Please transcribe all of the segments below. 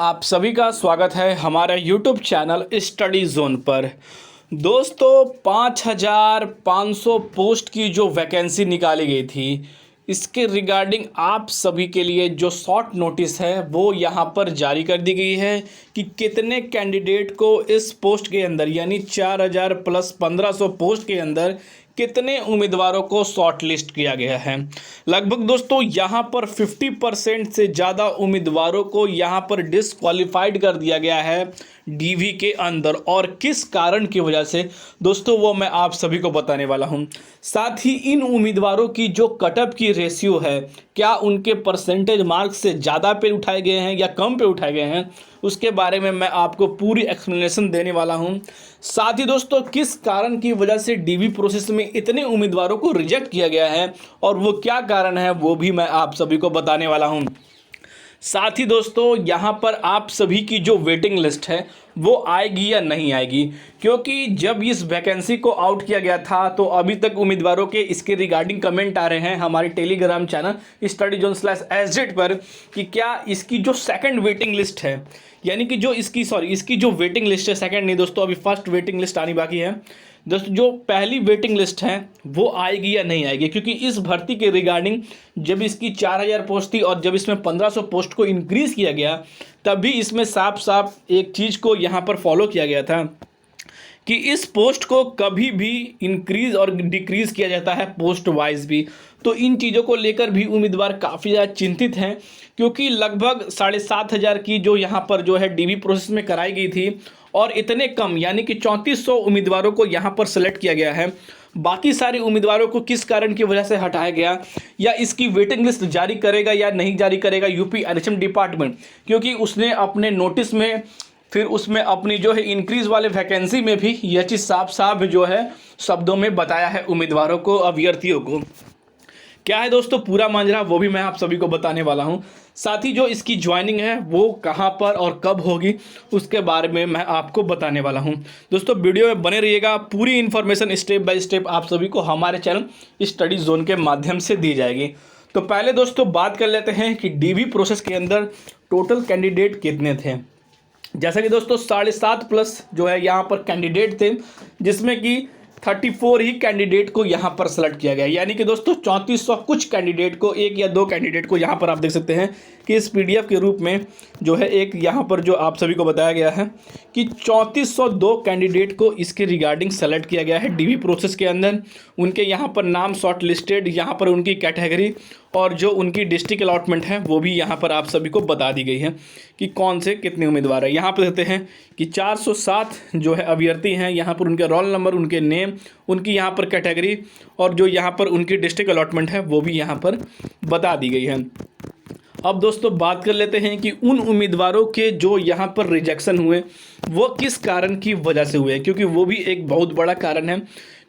आप सभी का स्वागत है हमारे YouTube चैनल स्टडी जोन पर। दोस्तों 5,500 पोस्ट की जो वैकेंसी निकाली गई थी, इसके रिगार्डिंग आप सभी के लिए जो शॉर्ट नोटिस है वो यहाँ पर जारी कर दी गई है कि कितने कैंडिडेट को इस पोस्ट के अंदर यानी 4,000 प्लस 1,500 पोस्ट के अंदर कितने उम्मीदवारों को शॉर्ट लिस्ट किया गया है। लगभग दोस्तों यहाँ पर 50% से ज़्यादा उम्मीदवारों को यहाँ पर डिसक्वालीफाइड कर दिया गया है डीवी के अंदर, और किस कारण की वजह से दोस्तों वो मैं आप सभी को बताने वाला हूँ। साथ ही इन उम्मीदवारों की जो कटअप की रेशियो है, क्या उनके परसेंटेज मार्क्स से ज़्यादा पे उठाए गए हैं या कम पे उठाए गए हैं, उसके बारे में मैं आपको पूरी एक्सप्लेनेशन देने वाला हूं। साथ ही दोस्तों किस कारण की वजह से डीवी प्रोसेस में इतने उम्मीदवारों को रिजेक्ट किया गया है और वो क्या कारण है वो भी मैं आप सभी को बताने वाला हूं। साथ ही दोस्तों यहाँ पर आप सभी की जो वेटिंग लिस्ट है वो आएगी या नहीं आएगी, क्योंकि जब इस वैकेंसी को आउट किया गया था तो अभी तक उम्मीदवारों के इसके रिगार्डिंग कमेंट आ रहे हैं हमारे टेलीग्राम चैनल StudyZone/SZ पर कि क्या इसकी जो सेकंड वेटिंग लिस्ट है, यानी कि जो इसकी जो वेटिंग लिस्ट है, सेकंड नहीं दोस्तों, अभी फर्स्ट वेटिंग लिस्ट आनी बाकी है दोस्तों, जो पहली वेटिंग लिस्ट है वो आएगी या नहीं आएगी। क्योंकि इस भर्ती के रिगार्डिंग जब इसकी 4,000 पोस्ट थी और जब इसमें 1,500 पोस्ट को इंक्रीज़ किया गया, तभी इसमें साफ साफ एक चीज़ को यहाँ पर फॉलो किया गया था कि इस पोस्ट को कभी भी इंक्रीज़ और डिक्रीज़ किया जाता है पोस्ट वाइज भी। तो इन चीज़ों को लेकर भी उम्मीदवार काफ़ी ज़्यादा चिंतित हैं, क्योंकि लगभग 7,500 की जो यहाँ पर जो है डीवी प्रोसेस में कराई गई थी और इतने कम यानी कि 3,400 उम्मीदवारों को यहाँ पर सेलेक्ट किया गया है। बाकी सारे उम्मीदवारों को किस कारण की वजह से हटाया गया या इसकी वेटिंग लिस्ट जारी करेगा या नहीं जारी करेगा यूपी एनएचएम डिपार्टमेंट, क्योंकि उसने अपने नोटिस में फिर उसमें अपनी जो है इंक्रीज़ वाले वैकेंसी में भी यह चीज़ साफ साफ जो है शब्दों में बताया है उम्मीदवारों को, अभ्यर्थियों को। क्या है दोस्तों पूरा मांजरा वो भी मैं आप सभी को बताने वाला हूं। साथ ही जो इसकी ज्वाइनिंग है वो कहां पर और कब होगी उसके बारे में मैं आपको बताने वाला हूं। दोस्तों वीडियो में बने रहिएगा, पूरी इन्फॉर्मेशन स्टेप बाय स्टेप आप सभी को हमारे चैनल स्टडी जोन के माध्यम से दी जाएगी। तो पहले दोस्तों बात कर लेते हैं कि डीवी प्रोसेस के अंदर टोटल कैंडिडेट कितने थे। जैसा कि दोस्तों 7.5 प्लस जो है यहाँ पर कैंडिडेट थे, जिसमें कि 34 ही कैंडिडेट को यहाँ पर सेलेक्ट किया गया, यानी कि दोस्तों 3,400 कुछ कैंडिडेट को, एक या दो कैंडिडेट को यहाँ पर आप देख सकते हैं कि इस पीडीएफ के रूप में जो है एक यहाँ पर जो आप सभी को बताया गया है कि 3,402 कैंडिडेट को इसके रिगार्डिंग सेलेक्ट किया गया है डीवी प्रोसेस के अंदर। उनके यहाँ पर नाम शॉर्ट लिस्टेड, यहाँ पर उनकी कैटेगरी और जो उनकी डिस्ट्रिक्ट अलॉटमेंट है वो भी यहाँ पर आप सभी को बता दी गई है कि कौन से कितने उम्मीदवार हैं। यहाँ पर कहते हैं कि 407 जो है अभ्यर्थी हैं, यहाँ पर उनके रोल नंबर, उनके नेम, उनकी यहाँ पर कैटेगरी और जो यहाँ पर उनकी डिस्ट्रिक्ट अलॉटमेंट है वो भी यहाँ पर बता दी गई है। अब दोस्तों बात कर लेते हैं कि उन उम्मीदवारों के जो यहाँ पर रिजेक्शन हुए वो किस कारण की वजह से हुए, क्योंकि वो भी एक बहुत बड़ा कारण है।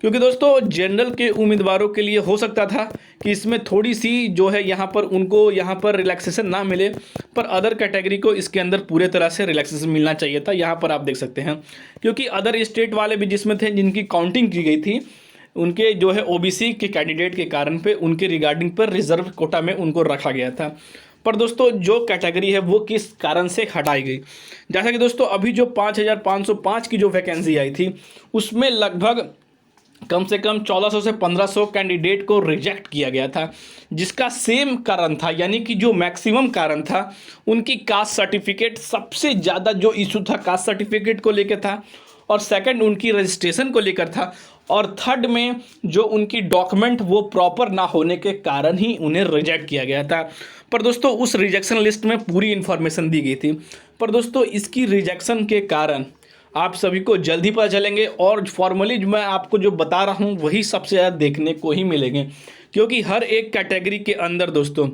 क्योंकि दोस्तों जनरल के उम्मीदवारों के लिए हो सकता था कि इसमें थोड़ी सी जो है यहाँ पर उनको यहाँ पर रिलैक्सेशन ना मिले, पर अदर कैटेगरी को इसके अंदर पूरे तरह से रिलैक्सेशन मिलना चाहिए था। यहाँ पर आप देख सकते हैं क्योंकि अदर स्टेट वाले भी जिसमें थे, जिनकी काउंटिंग की गई थी, उनके जो है ओबीसी के कैंडिडेट के कारण पे उनके रिगार्डिंग पर रिजर्व कोटा में उनको रखा गया था। पर दोस्तों जो कैटेगरी है वो किस कारण से हटाई गई, जैसा कि दोस्तों अभी जो 5,505 की जो वैकेंसी आई थी उसमें लगभग कम से कम 1,400 से 1,500 कैंडिडेट को रिजेक्ट किया गया था, जिसका सेम कारण था, यानी कि जो मैक्सिमम कारण था उनकी कास्ट सर्टिफिकेट सबसे ज़्यादा जो इशू था कास्ट सर्टिफिकेट को लेकर था, और सेकंड उनकी रजिस्ट्रेशन को लेकर था, और थर्ड में जो उनकी डॉक्यूमेंट वो प्रॉपर ना होने के कारण ही उन्हें रिजेक्ट किया गया था। पर दोस्तों उस रिजेक्शन लिस्ट में पूरी इन्फॉर्मेशन दी गई थी। पर दोस्तों इसकी रिजेक्शन के कारण आप सभी को जल्दी पता चलेंगे, और फॉर्मली मैं आपको जो बता रहा हूँ वही सबसे ज़्यादा देखने को ही मिलेंगे, क्योंकि हर एक कैटेगरी के अंदर दोस्तों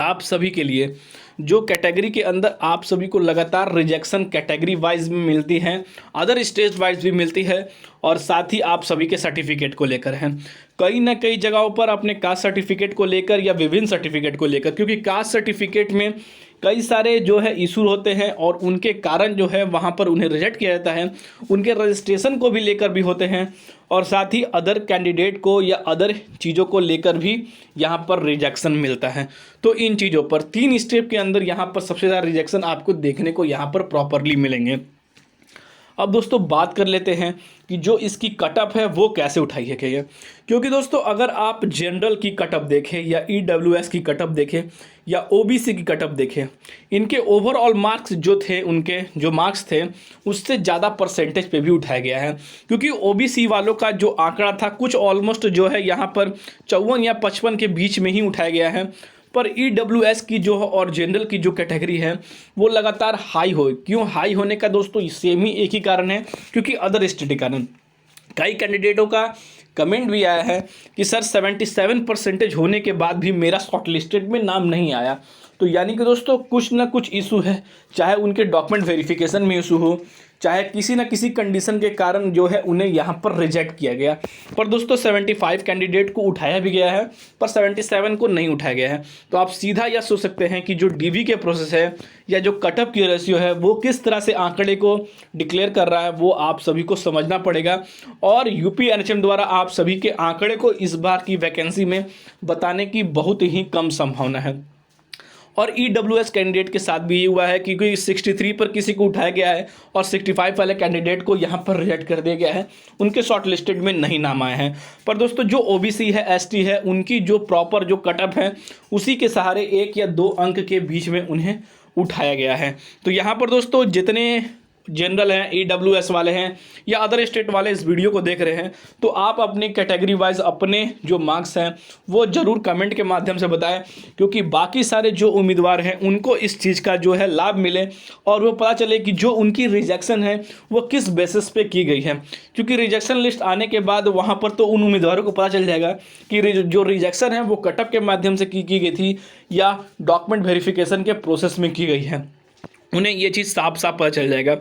आप सभी के लिए जो कैटेगरी के अंदर आप सभी को लगातार रिजेक्शन कैटेगरी वाइज भी मिलती है, अदर स्टेट वाइज भी मिलती है, और साथ ही आप सभी के सर्टिफिकेट को लेकर हैं। कई ना कई जगहों पर अपने कास्ट सर्टिफिकेट को लेकर या विभिन्न सर्टिफिकेट को लेकर, क्योंकि कास्ट सर्टिफिकेट में कई सारे जो है इशू होते हैं और उनके कारण जो है वहाँ पर उन्हें रिजेक्ट किया जाता है, उनके रजिस्ट्रेशन को भी लेकर भी होते हैं और साथ ही अदर कैंडिडेट को या अदर चीज़ों को लेकर भी यहाँ पर रिजेक्शन मिलता है। तो इन चीज़ों पर 3 स्टेप के अंदर यहाँ पर सबसे ज़्यादा रिजेक्शन आपको देखने को यहाँ पर प्रॉपरली मिलेंगे। अब दोस्तों बात कर लेते हैं कि जो इसकी कटअप है वो कैसे उठाई है क्या, क्योंकि दोस्तों अगर आप जनरल की कटअप देखें या EWS की कटअप देखें या OBC की कटअप देखें, इनके ओवरऑल मार्क्स जो थे, उनके जो मार्क्स थे उससे ज़्यादा परसेंटेज पे भी उठाया गया है। क्योंकि OBC वालों का जो आंकड़ा था कुछ ऑलमोस्ट जो है यहाँ पर 54 या 55 के बीच में ही उठाया गया है, पर EWS की जो और जनरल की जो कैटेगरी है वो लगातार हाई हो। क्यों हाई होने का दोस्तों सेम ही एक ही कारण है, क्योंकि अदर स्टेट के कारण। कई कैंडिडेटों का कमेंट भी आया है कि सर 77% होने के बाद भी मेरा शॉर्ट लिस्टेड में नाम नहीं आया। तो यानी कि दोस्तों कुछ ना कुछ इशू है, चाहे उनके डॉक्यूमेंट वेरिफिकेशन में इशू हो, चाहे किसी ना किसी कंडीशन के कारण जो है उन्हें यहाँ पर रिजेक्ट किया गया। पर दोस्तों 75 कैंडिडेट को उठाया भी गया है, पर 77 को नहीं उठाया गया है। तो आप सीधा यह सोच सकते हैं कि जो DV के प्रोसेस है या जो कटअप की रेशियो है वो किस तरह से आंकड़े को डिक्लेयर कर रहा है, वो आप सभी को समझना पड़ेगा। और UP NHM द्वारा आप सभी के आंकड़े को इस बार की वैकेंसी में बताने की बहुत ही कम संभावना है। और EWS कैंडिडेट के साथ भी ये हुआ है, क्योंकि 63 पर किसी को उठाया गया है और 65 वाले कैंडिडेट को यहाँ पर रिजेक्ट कर दिया गया है, उनके शॉर्ट लिस्टेड में नहीं नाम आए हैं। पर दोस्तों जो OBC है, ST है, उनकी जो प्रॉपर जो कटअप है उसी के सहारे 1 या 2 अंक के बीच में उन्हें उठाया गया है। तो यहाँ पर दोस्तों जितने जनरल हैं, EWS वाले हैं या अदर स्टेट वाले इस वीडियो को देख रहे हैं, तो आप अपनी कैटेगरी वाइज अपने जो मार्क्स हैं वो ज़रूर कमेंट के माध्यम से बताएं, क्योंकि बाकी सारे जो उम्मीदवार हैं उनको इस चीज़ का जो है लाभ मिले और वो पता चले कि जो उनकी रिजेक्शन है वो किस बेसिस पे की गई है। क्योंकि रिजेक्शन लिस्ट आने के बाद वहाँ पर तो उन उम्मीदवारों को पता चल जाएगा कि जो रिजेक्शन है वो कटअप के माध्यम से की गई थी या डॉक्यूमेंट वेरिफिकेशन के प्रोसेस में की गई है, उन्हें ये चीज़ साफ साफ पता चल जाएगा।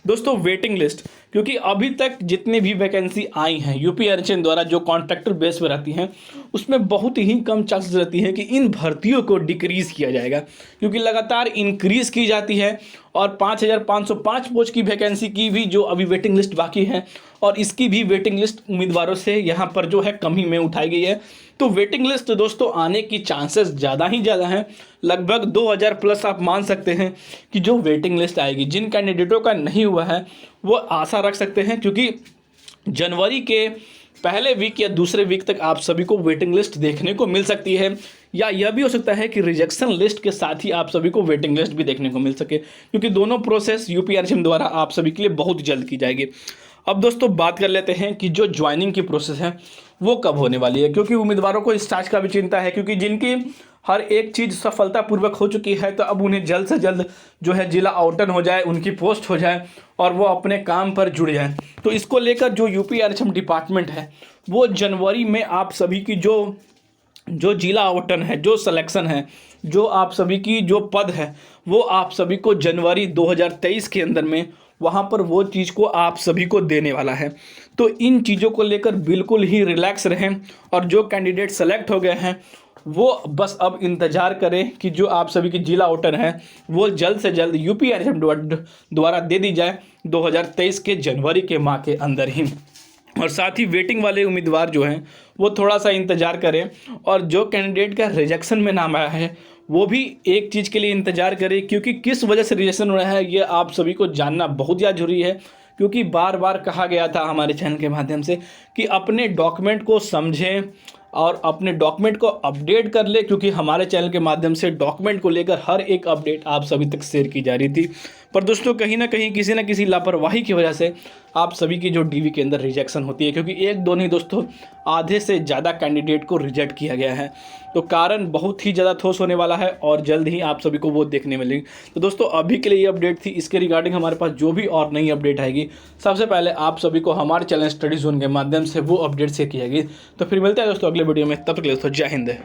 दोस्तों वेटिंग लिस्ट, क्योंकि अभी तक जितनी भी वैकेंसी आई हैं UP NHM द्वारा जो कॉन्ट्रैक्टर बेस पर रहती हैं उसमें बहुत ही कम चांसेस रहती हैं कि इन भर्तियों को डिक्रीज़ किया जाएगा, क्योंकि लगातार इंक्रीज़ की जाती है। और 5505 पोस्ट की वैकेंसी की भी जो अभी वेटिंग लिस्ट बाकी है और इसकी भी वेटिंग लिस्ट उम्मीदवारों से यहाँ पर जो है कम ही में उठाई गई है। तो वेटिंग लिस्ट दोस्तों आने की चांसेस ज़्यादा ही ज़्यादा हैं, लगभग 2000 प्लस आप मान सकते हैं कि जो वेटिंग लिस्ट आएगी। जिन कैंडिडेटों का नहीं हुआ है वो आशा रख सकते हैं, क्योंकि जनवरी के पहले वीक या दूसरे वीक तक आप सभी को वेटिंग लिस्ट देखने को मिल सकती है, या यह भी हो सकता है कि रिजेक्शन लिस्ट के साथ ही आप सभी को वेटिंग लिस्ट भी देखने को मिल सके, क्योंकि दोनों प्रोसेस UP NHM द्वारा आप सभी के लिए बहुत जल्द की जाएगी। अब दोस्तों बात कर लेते हैं कि जो ज्वाइनिंग की प्रोसेस है वो कब होने वाली है, क्योंकि उम्मीदवारों को इस चार्ज का भी चिंता है, क्योंकि जिनकी हर एक चीज़ सफलतापूर्वक हो चुकी है तो अब उन्हें जल्द से जल्द जो है जिला आवंटन हो जाए, उनकी पोस्ट हो जाए और वो अपने काम पर जुड़ जाएं। तो इसको लेकर जो UP NHM डिपार्टमेंट है वो जनवरी में आप सभी की जो जिला आवंटन है, जो सिलेक्शन है, जो आप सभी की जो पद है वो आप सभी को जनवरी 2023 के अंदर में वहाँ पर वो चीज़ को आप सभी को देने वाला है। तो इन चीज़ों को लेकर बिल्कुल ही रिलैक्स रहें और जो कैंडिडेट सेलेक्ट हो गए हैं वो बस अब इंतज़ार करें कि जो आप सभी की जिला आवंटन है वो जल्द से जल्द UP NHM द्वारा दे दी जाए 2023 के जनवरी के माह के अंदर ही। और साथ ही वेटिंग वाले उम्मीदवार जो हैं वो थोड़ा सा इंतज़ार करें, और जो कैंडिडेट का रिजेक्शन में नाम आया है वो भी एक चीज़ के लिए इंतज़ार करें, क्योंकि किस वजह से रिजेक्शन हो रहा है ये आप सभी को जानना बहुत ज़्यादा जरूरी है। क्योंकि बार बार कहा गया था हमारे चैनल के माध्यम से कि अपने डॉक्यूमेंट को समझें और अपने डॉक्यूमेंट को अपडेट कर ले, क्योंकि हमारे चैनल के माध्यम से डॉक्यूमेंट को लेकर हर एक अपडेट आप सभी तक शेयर की जा रही थी। पर दोस्तों कहीं ना कहीं किसी न किसी लापरवाही की वजह से आप सभी की जो DV के अंदर रिजेक्शन होती है, क्योंकि एक दो नहीं दोस्तों आधे से ज़्यादा कैंडिडेट को रिजेक्ट किया गया है। तो कारण बहुत ही ज़्यादा ठोस होने वाला है और जल्द ही आप सभी को वो देखने मिलेगी। तो दोस्तों अभी के लिए ये अपडेट थी। इसके रिगार्डिंग हमारे पास जो भी और नई अपडेट आएगी सबसे पहले आप सभी को हमारे चैनल स्टडी जोन के माध्यम से वो अपडेट शेयर की जाएगी। तो फिर मिलते हैं दोस्तों अगले वीडियो में, तब तक के लिए दोस्तों जय हिंद।